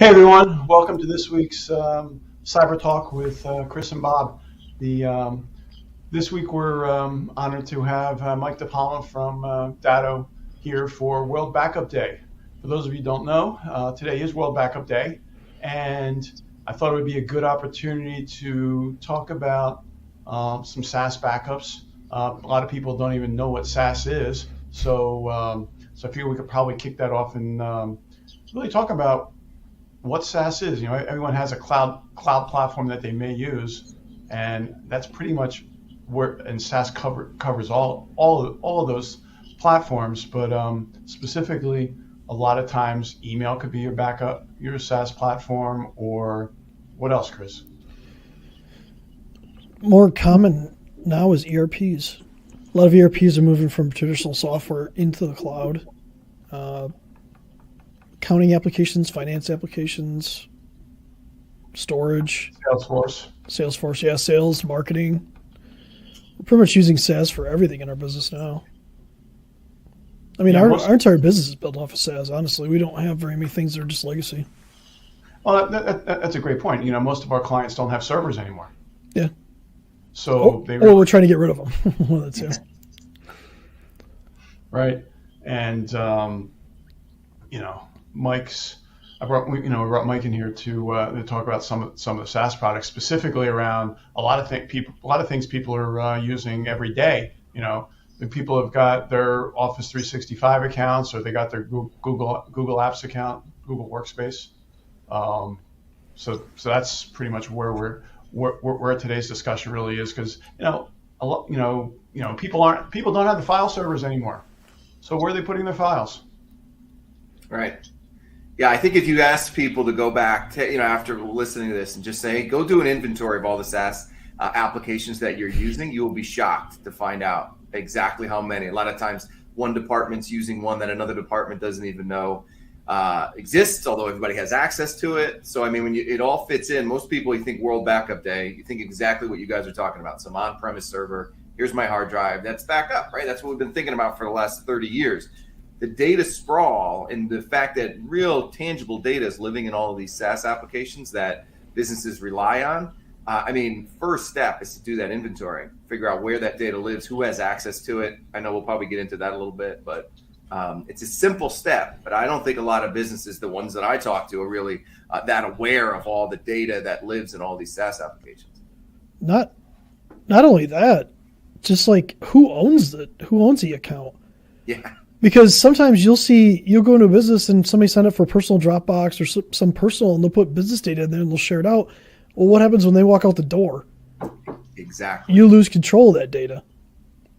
Hey everyone, welcome to this week's Cyber Talk with Chris and Bob. This week we're honored to have Mike DePalma from Datto here for World Backup Day. For those of you who don't know, today is World Backup Day, and I thought it would be a good opportunity to talk about some SaaS backups. A lot of people don't even know what SaaS is, so I figure we could probably kick that off and really talk about what SaaS is. You know, everyone has a cloud platform that they may use, and that's pretty much where, and SaaS covers all of those platforms. But specifically, a lot of times, email could be your backup, your SaaS platform, or what else, Chris? More common now is ERPs. A lot of ERPs are moving from traditional software into the cloud. Accounting applications, finance applications, storage. Salesforce, yeah, sales, marketing. We're pretty much using SaaS for everything in our business now. I mean, our entire business is built off of SaaS, honestly. We don't have very many things that are just legacy. Well, that's a great point. You know, most of our clients don't have servers anymore. Yeah. So we're trying to get rid of them. One of the two. Right. And, I brought Mike in here to talk about some of the SaaS products, specifically around a lot of things people are using every day. You know, the people have got their Office 365 accounts, or they got their Google Apps account, Google Workspace. So that's pretty much where today's discussion really is, because people don't have the file servers anymore. So where are they putting their files? Right. Yeah, I think if you ask people to go back to, after listening to this and just say, hey, go do an inventory of all the SaaS applications that you're using, you will be shocked to find out exactly how many. A lot of times one department's using one that another department doesn't even know exists, although everybody has access to it. So, I mean, when it all fits in, most people, you think World Backup Day, you think exactly what you guys are talking about. Some on-premise server, here's my hard drive, that's backup, right? That's what we've been thinking about for the last 30 years. The data sprawl and the fact that real tangible data is living in all of these SaaS applications that businesses rely on. First step is to do that inventory, figure out where that data lives, who has access to it. I know we'll probably get into that a little bit, but it's a simple step. But I don't think a lot of businesses, the ones that I talk to, are really that aware of all the data that lives in all these SaaS applications. Not only that, just like who owns the account? Yeah. Because sometimes you'll go into a business and somebody signed up for a personal Dropbox or some personal, and they'll put business data in there and they'll share it out. Well, what happens when they walk out the door? Exactly. You lose control of that data.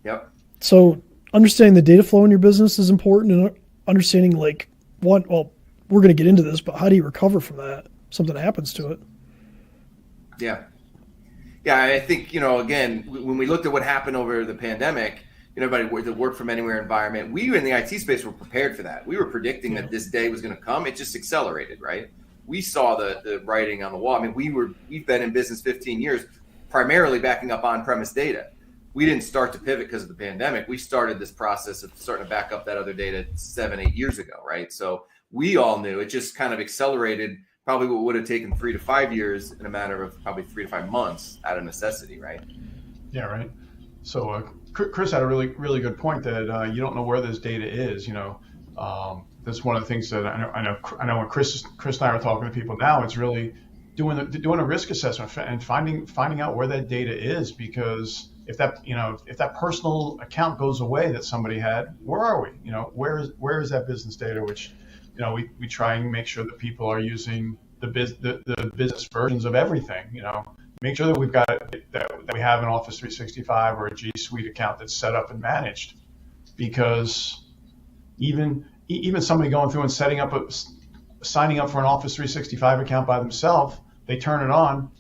Yep. So understanding the data flow in your business is important, and understanding we're going to get into this, but how do you recover from that? Something happens to it. Yeah. Yeah, I think, again, when we looked at what happened over the pandemic, everybody, the work from anywhere environment, we in the IT space were prepared for that. We were predicting that this day was going to come. It just accelerated, right? We saw the writing on the wall. I mean, we've been in business 15 years, primarily backing up on-premise data. We didn't start to pivot because of the pandemic. We started this process of starting to back up that other data 7-8 years ago, right? So we all knew. It just kind of accelerated probably what would have taken 3 to 5 years in a matter of probably 3 to 5 months out of necessity, right? Yeah, right. So Chris had a really, really good point that you don't know where this data is. That's one of the things that I know when Chris and I are talking to people now, it's really doing a risk assessment and finding out where that data is, because if that personal account goes away that somebody had, where are we? Where is that business data? Which we try and make sure that people are using the business versions of everything. Make sure that we've got that we have an Office 365 or a G Suite account that's set up and managed, because even somebody going through and signing up for an Office 365 account by themselves, they turn it on,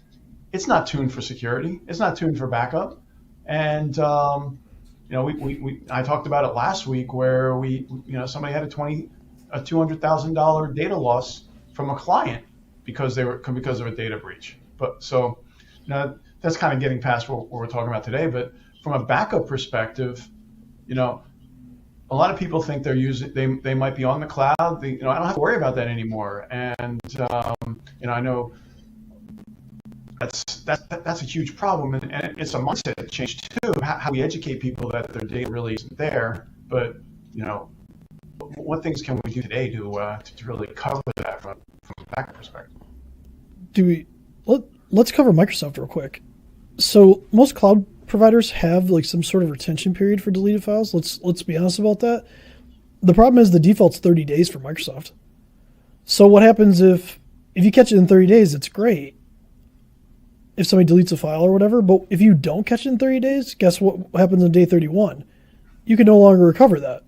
it's not tuned for security, it's not tuned for backup, and I talked about it last week where somebody had a $200,000 data loss from a client because of a data breach. But so. Now, that's kind of getting past what we're talking about today, but from a backup perspective, a lot of people think they're using they might be on the cloud. I don't have to worry about that anymore. And I know that's a huge problem, and it's a mindset change too. How we educate people that their data really isn't there. But what things can we do today to really cover that from a backup perspective? Let's cover Microsoft real quick. So most cloud providers have like some sort of retention period for deleted files. Let's be honest about that. The problem is the default's 30 days for Microsoft. So what happens if you catch it in 30 days, it's great if somebody deletes a file or whatever, but if you don't catch it in 30 days, guess what happens on day 31? You can no longer recover that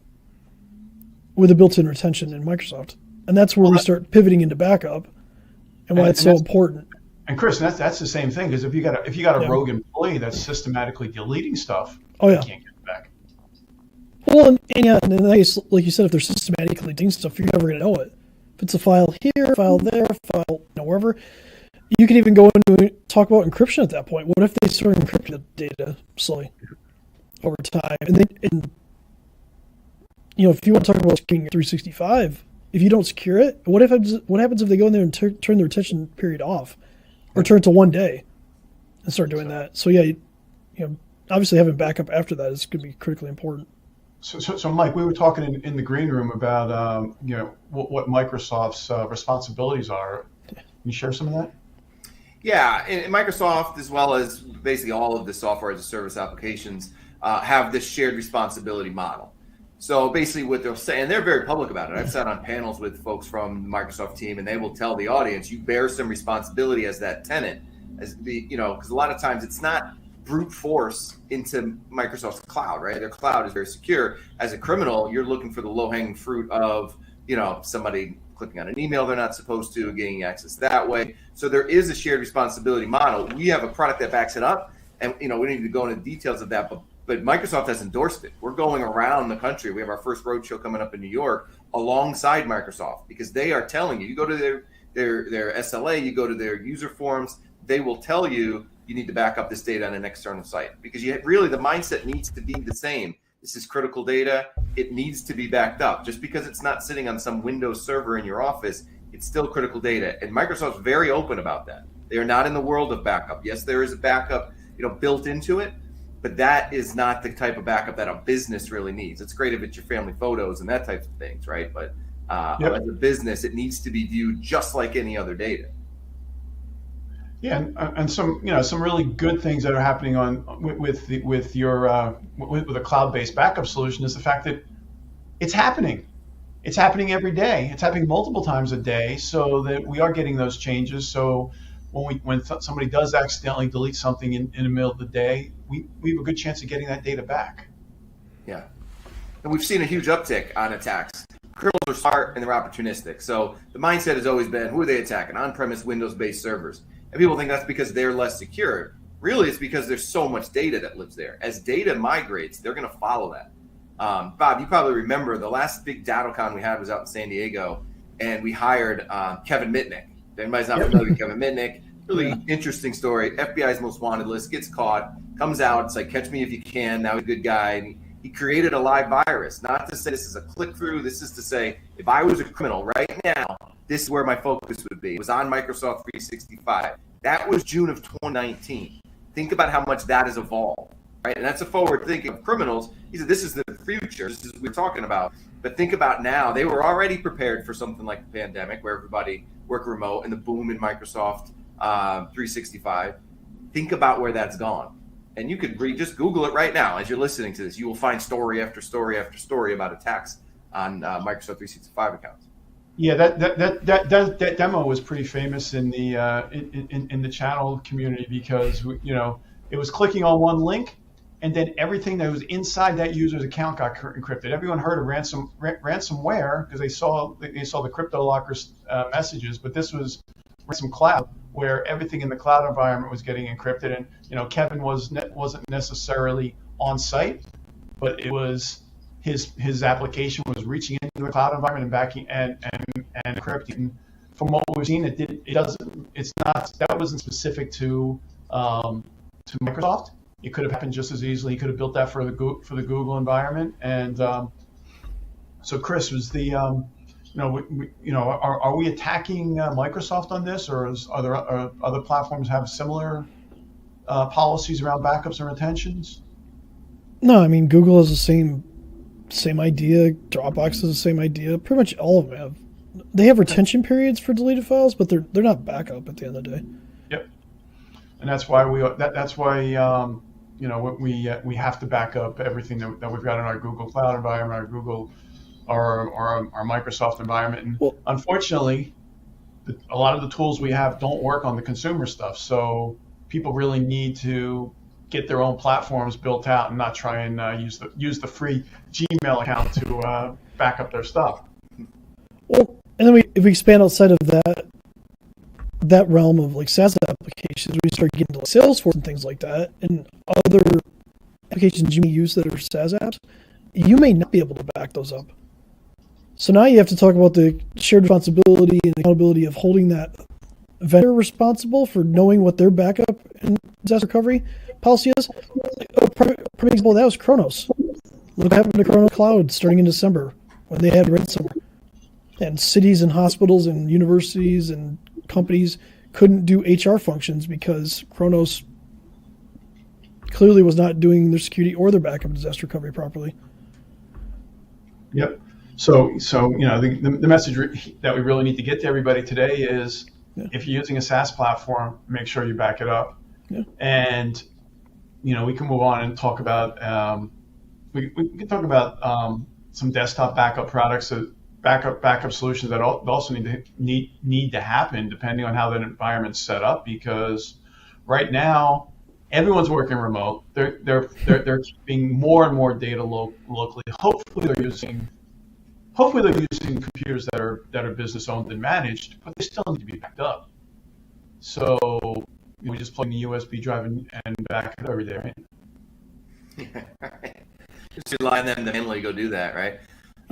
with a built-in retention in Microsoft. And that's where we start pivoting into backup and why it's so important. And Chris, that's the same thing, because if you got a rogue employee that's systematically deleting stuff, you can't get it back. Well, and in that case, like you said, if they're systematically deleting stuff, you're never going to know it. If it's a file here, file there, file wherever, you can even go into talk about encryption at that point. What if they start encrypting the data slowly over time? And if you want to talk about securing 365, if you don't secure it, what happens if they go in there and turn the retention period off, or turn it to 1 day, and start doing that? So obviously having backup after that is going to be critically important. So Mike, we were talking in the green room about what Microsoft's responsibilities are. Can you share some of that? Yeah, and Microsoft, as well as basically all of the software as a service applications, have this shared responsibility model. So basically what they'll say, and they're very public about it. I've sat on panels with folks from the Microsoft team, and they will tell the audience, you bear some responsibility as that tenant, because a lot of times it's not brute force into Microsoft's cloud, right? Their cloud is very secure. As a criminal, you're looking for the low-hanging fruit of, somebody clicking on an email they're not supposed to, gaining access that way. So there is a shared responsibility model. We have a product that backs it up, and we need to go into details of that, but Microsoft has endorsed it. We're going around the country. We have our first roadshow coming up in New York alongside Microsoft, because they are telling you go to their SLA, you go to their user forums, they will tell you need to back up this data on an external site, because the mindset needs to be the same. This is critical data. It needs to be backed up. Just because it's not sitting on some Windows server in your office, it's still critical data. And Microsoft's very open about that. They are not in the world of backup. Yes, there is a backup, built into it, but that is not the type of backup that a business really needs. It's great if it's your family photos and that type of things, right? But as a business, it needs to be viewed just like any other data. Yeah, and some really good things that are happening with a cloud-based backup solution is the fact that it's happening. It's happening every day. It's happening multiple times a day, so that we are getting those changes. So when somebody does accidentally delete something in the middle of the day, we have a good chance of getting that data back. Yeah, and we've seen a huge uptick on attacks. Criminals are smart and they're opportunistic. So the mindset has always been, who are they attacking? On-premise Windows-based servers. And people think that's because they're less secure. Really, it's because there's so much data that lives there. As data migrates, they're going to follow that. Bob, you probably remember the last big DattoCon we had was out in San Diego, and we hired Kevin Mitnick. If anybody's not familiar with Kevin Mitnick, really interesting story. FBI's most wanted list, gets caught, comes out. It's like, catch me if you can. Now he's a good guy. And he created a live virus. Not to say this is a click-through. This is to say, if I was a criminal right now, this is where my focus would be. It was on Microsoft 365. That was June of 2019. Think about how much that has evolved, right? And that's a forward thinking of criminals. He said, this is the future. This is what we're talking about. But think about now. They were already prepared for something like the pandemic, where everybody worked remote, and the boom in Microsoft 365. Think about where that's gone. And you could just Google it right now as you're listening to this. You will find story after story after story about attacks on Microsoft 365 accounts. Yeah, that demo was pretty famous in the channel community, because it was clicking on one link, and then everything that was inside that user's account got encrypted. Everyone heard of ransomware because they saw the crypto lockers messages, but this was ransom cloud, where everything in the cloud environment was getting encrypted. And Kevin wasn't necessarily on site, but it was his application was reaching into the cloud environment and backing and encrypting. From what we've seen, that wasn't specific to Microsoft. It could have happened just as easily. He could have built that for the Google environment, and So Chris, was the are we attacking Microsoft on this, or are other platforms have similar policies around backups and retentions? No, I mean Google has the same idea. Dropbox has the same idea. Pretty much all of them have. They have retention periods for deleted files, but they're not backup at the end of the day. Yep, and that's why we have to back up everything that we've got in our Google Cloud environment, our Google, our Microsoft environment. And unfortunately, a lot of the tools we have don't work on the consumer stuff. So people really need to get their own platforms built out and not try and use the free Gmail account to back up their stuff. Well, and then if we expand outside of that realm of like SaaS applications, we start getting to like Salesforce and things like that, and other applications you may use that are SaaS apps, you may not be able to back those up. So now you have to talk about the shared responsibility and accountability of holding that vendor responsible for knowing what their backup and disaster recovery policy is. A perfect example of that was Kronos. Look what happened to Kronos Cloud starting in December when they had ransomware. And cities and hospitals and universities and companies couldn't do HR functions because Kronos clearly was not doing their security or their backup and disaster recovery properly. Yep. So the message that we really need to get to everybody today is, if you're using a SaaS platform, make sure you back it up. Yeah. And we can move on and talk about we can talk about some desktop backup products, backup solutions that also need to happen depending on how that environment's set up, because right now everyone's working remote. They're keeping more and more data locally. Hopefully they're using computers that are business owned and managed, but they still need to be backed up. So we just plug in the USB drive and back it up every day, right? Just rely on them to manually go do that, right?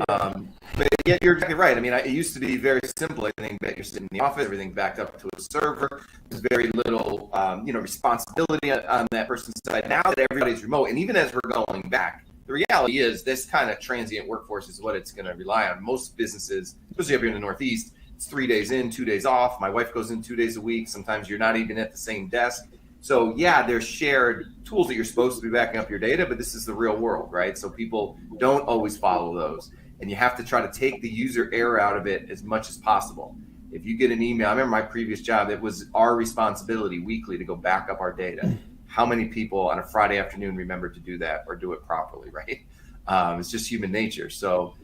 But yeah, you're exactly right. I mean, it used to be very simple. Everything that you're sitting in the office, everything backed up to a server. There's very little, responsibility on that person's side. Now that everybody's remote, and even as we're going back, the reality is this kind of transient workforce is what it's going to rely on. Most businesses, especially up here in the Northeast, it's 3 days in, 2 days off. My wife goes in 2 days a week. Sometimes you're not even at the same desk. So yeah, there's shared tools that you're supposed to be backing up your data, but this is the real world, right? So people don't always follow those. And you have to try to take the user error out of it as much as possible. If you get an email, I remember my previous job, it was our responsibility weekly to go back up our data. How many people on a Friday afternoon remember to do that or do it properly, right? It's just human nature. So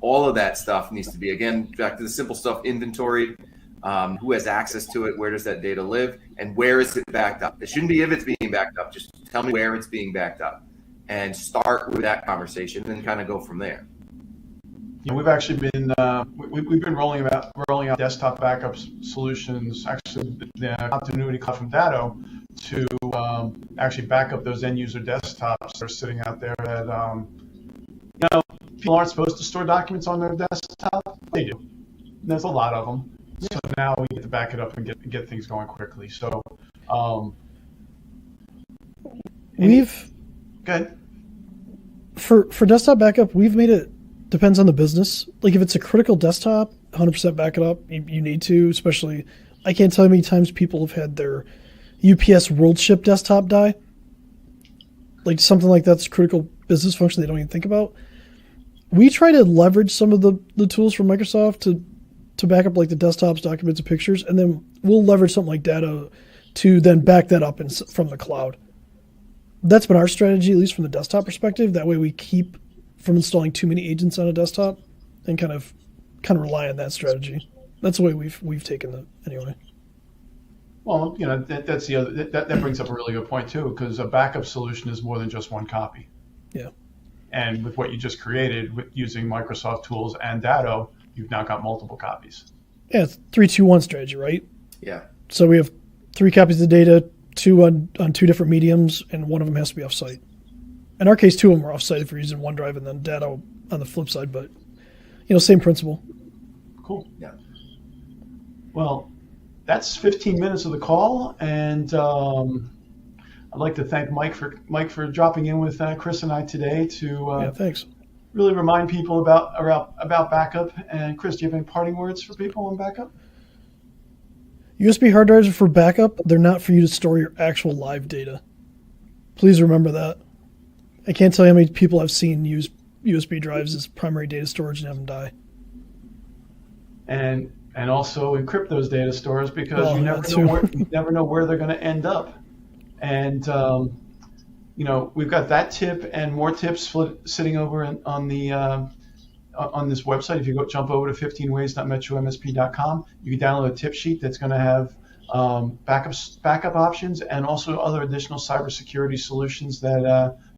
all of that stuff needs to be, again, back to the simple stuff, inventory, who has access to it, where does that data live, and where is it backed up? It shouldn't be if it's being backed up, just tell me where it's being backed up and start with that conversation and then kind of go from there. Yeah, we've actually been we've been rolling out desktop backup solutions. Actually, the continuity cloud from Datto to actually back up those end user desktops that are sitting out there that people aren't supposed to store documents on their desktop. They do. There's a lot of them. So now we get to back it up and get things going quickly. So we've good for desktop backup. We've made it. Depends on the business. Like if it's a critical desktop, 100% back it up. You need to, especially, I can't tell you how many times people have had their UPS World Ship desktop die. Like something like that's a critical business function they don't even think about. We try to leverage some of the tools from Microsoft to back up like the desktops, documents, and pictures, and then we'll leverage something like Datto to then back that up from the cloud. That's been our strategy, at least from the desktop perspective. That way we keep from installing too many agents on a desktop and kind of rely on that strategy. That's the way we've taken it anyway. Well, that's the other that brings up a really good point too, because a backup solution is more than just one copy. Yeah. And with what you just created with using Microsoft tools and Datto, you've now got multiple copies. Yeah, it's 3-2-1 strategy, right? Yeah. So we have 3 copies of the data, 2 on 2 different mediums, and one of them has to be offsite. In our case, 2 of them are offsite if we're using OneDrive, and then Datto on the flip side, but same principle. Cool. Yeah. Well, that's 15 minutes of the call, and I'd like to thank Mike for dropping in with Chris and I today to thanks. really remind people about backup. And Chris, do you have any parting words for people on backup? USB hard drives are for backup. They're not for you to store your actual live data. Please remember that. I can't tell you how many people I've seen use USB drives as primary data storage and have them die. And also encrypt those data stores, because you never know where they're going to end up. And we've got that tip and more tips sitting over on this website. If you jump over to 15ways.metromsp.com, you can download a tip sheet that's going to have backup options and also other additional cybersecurity solutions that